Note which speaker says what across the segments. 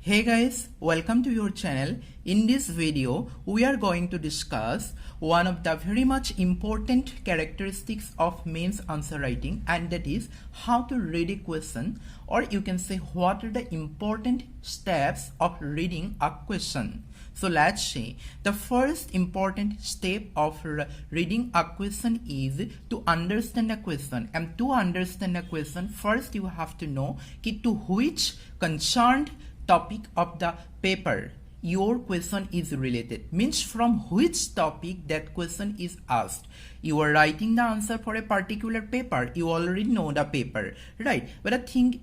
Speaker 1: Hey guys, welcome to your channel. In this video, we are going to discuss one of the very much important characteristics of mains answer writing, and that is how to read a question, or you can say what are the important steps of reading a question. So let's see. The first important step of reading a question is to understand a question. And to understand a question, first you have to know to which concerned topic of the paper your question is related, means from which topic that question is asked. You are writing the answer for a particular paper, you already know the paper, right? But thing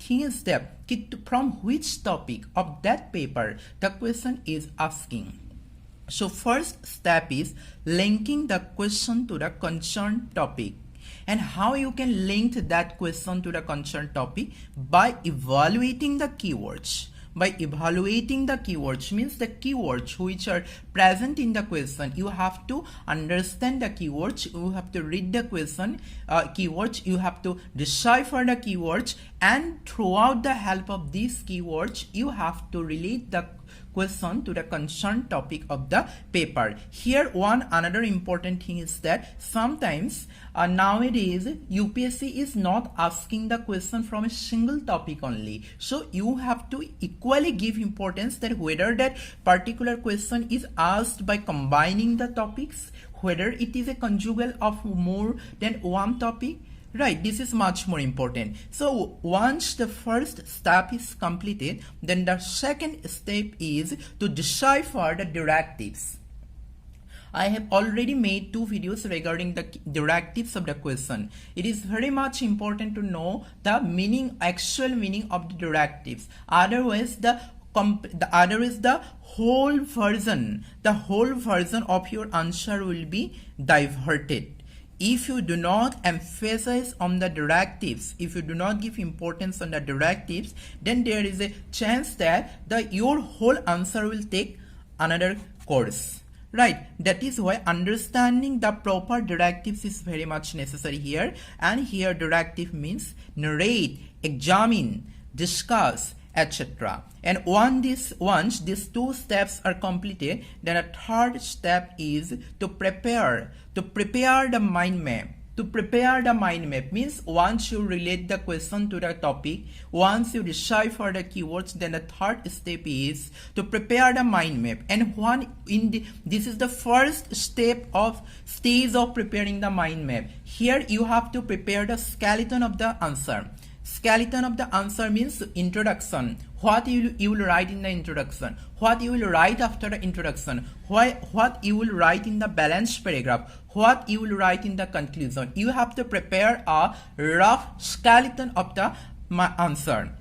Speaker 1: is that from which topic of that paper the question is asking. So first step is linking the question to the concerned topic. And how you can link that question to the concerned topic? By evaluating the keywords. By evaluating the keywords means the keywords which are present in the question. You have to understand the keywords, you have to read the question keywords, you have to decipher the keywords, and throughout the help of these keywords you have to relate the question to the concerned topic of the paper. Here another important thing is that sometimes nowadays UPSC is not asking the question from a single topic only. So you have to equally give importance that whether that particular question is asked by combining the topics, whether it is a conjugal of more than one topic. Right, this is much more important. So once the first step is completed, then the second step is to decipher the directives. I have already made 2 videos regarding the directives of the question. It is very much important to know the meaning, actual meaning of the directives. Otherwise, the whole version of your answer will be diverted. If you do not emphasize on the directives, if you do not give importance on the directives, then there is a chance that your whole answer will take another course. Right, that is why understanding the proper directives is very much necessary here. And here directive means narrate, examine, discuss, etc. And once these 2 steps are completed, then a third step is to prepare the mind map. To prepare the mind map means once you relate the question to the topic, once you decipher the keywords, then the third step is to prepare the mind map. And this is the first stage of preparing the mind map. Here you have to prepare the skeleton of the answer. Skeleton of the answer means introduction. What you will write in the introduction, what you will write after the introduction, what you will write in the balanced paragraph, what you will write in the conclusion. You have to prepare a rough skeleton of the answer.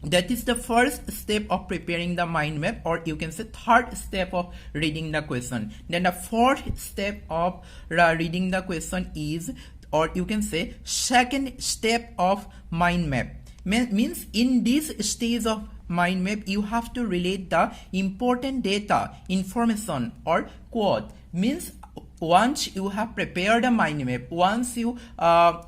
Speaker 1: That is the first step of preparing the mind map, or you can say third step of reading the question. Then the fourth step of reading the question is, or you can say second step of mind map. Means in this stage of mind map you have to relate the important data, information, or quote. Means once you have prepared a mind map, once you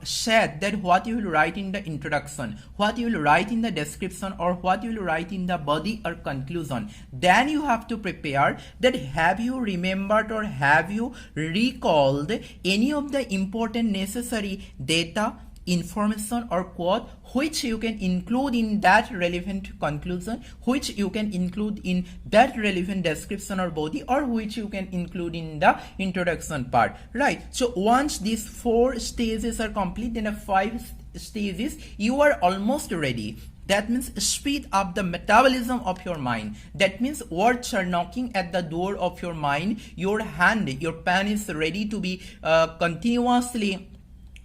Speaker 1: said that what you will write in the introduction, what you will write in the description, or what you will write in the body or conclusion, then you have to prepare that have you remembered or have you recalled any of the important necessary data, information, or quote which you can include in that relevant conclusion, which you can include in that relevant description or body, or which you can include in the introduction part. Right, so once these 4 stages are complete, then the 5 stages you are almost ready. That means speed up the metabolism of your mind. That means words are knocking at the door of your mind. Your pen is ready to be continuously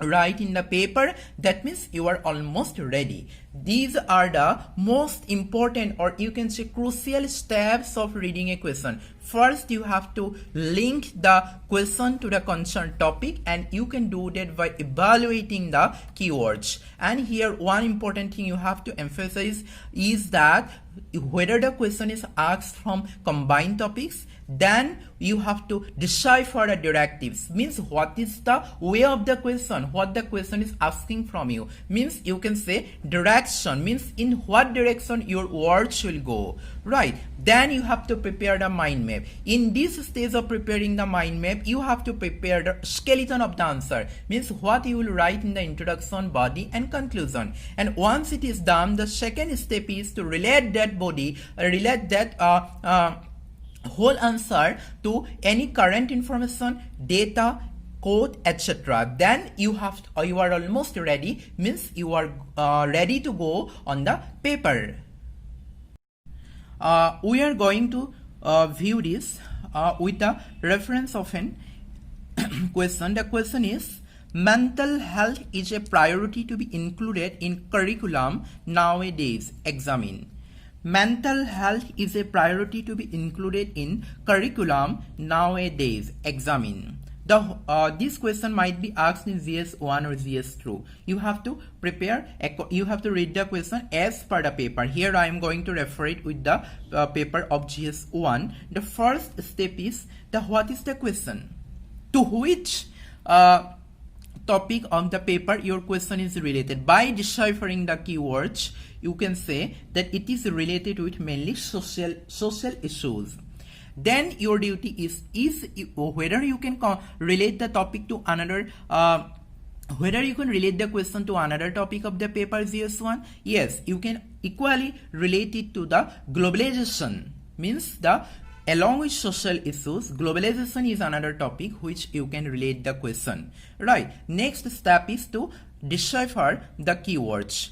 Speaker 1: write in the paper. That means you are almost ready. These are the most important, or you can say crucial steps of reading a question. First, you have to link the question to the concerned topic, and you can do that by evaluating the keywords. And here one important thing you have to emphasize is that whether the question is asked from combined topics, then you have to decipher the directives. Means what is the way of the question, what the question is asking from you. Means you can say direct direction, means in what direction your words will go, right? Then you have to prepare the mind map. In this stage of preparing the mind map, you have to prepare the skeleton of the answer, means what you will write in the introduction, body and conclusion. And once it is done, the second step is to relate that body, relate that whole answer to any current information, data, quote, etc. Then you are almost ready, means you are ready to go on the paper. We are going to view this with the reference of an question. The question is, mental health is a priority to be included in curriculum nowadays. Examine. Mental health is a priority to be included in curriculum nowadays. Examine. This question might be asked in GS1 or GS2. You have to prepare, you have to read the question as per the paper. Here I am going to refer it with the paper of GS1. The first step is what is the question? To which topic on the paper your question is related. By deciphering the keywords, you can say that it is related with mainly social issues. Then your duty is whether you can relate the topic to another, whether you can relate the question to another topic of the paper GS1. Yes, you can equally relate it to the globalization, means along with social issues, globalization is another topic which you can relate the question, right? Next step is to decipher the keywords.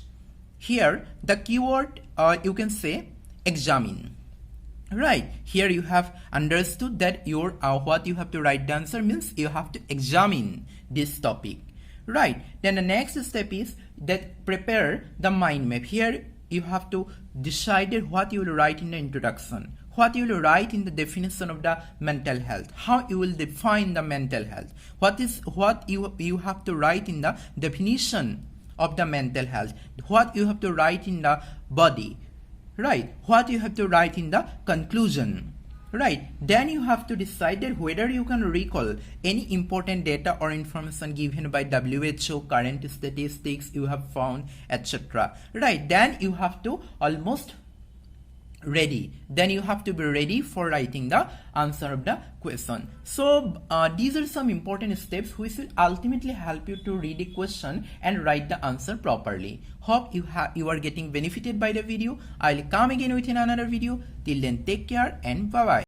Speaker 1: Here the keyword you can say examine, right? Here you have understood that your what you have to write the answer, means you have to examine this topic, right? Then the next step is that prepare the mind map. Here you have to decide what you will write in the introduction, what you will write in the definition of the mental health, how you will define the mental health, what you have to write in the definition of the mental health, what you have to write in the body, right? What you have to write in the conclusion, right? Then you have to decide that whether you can recall any important data or information given by WHO, current statistics you have found, etc. Right? Then you have to almost ready. Then you have to be ready for writing the answer of the question. So these are some important steps which will ultimately help you to read a question and write the answer properly. Hope you are getting benefited by the video. I'll come again with another video. Till then, take care and bye bye.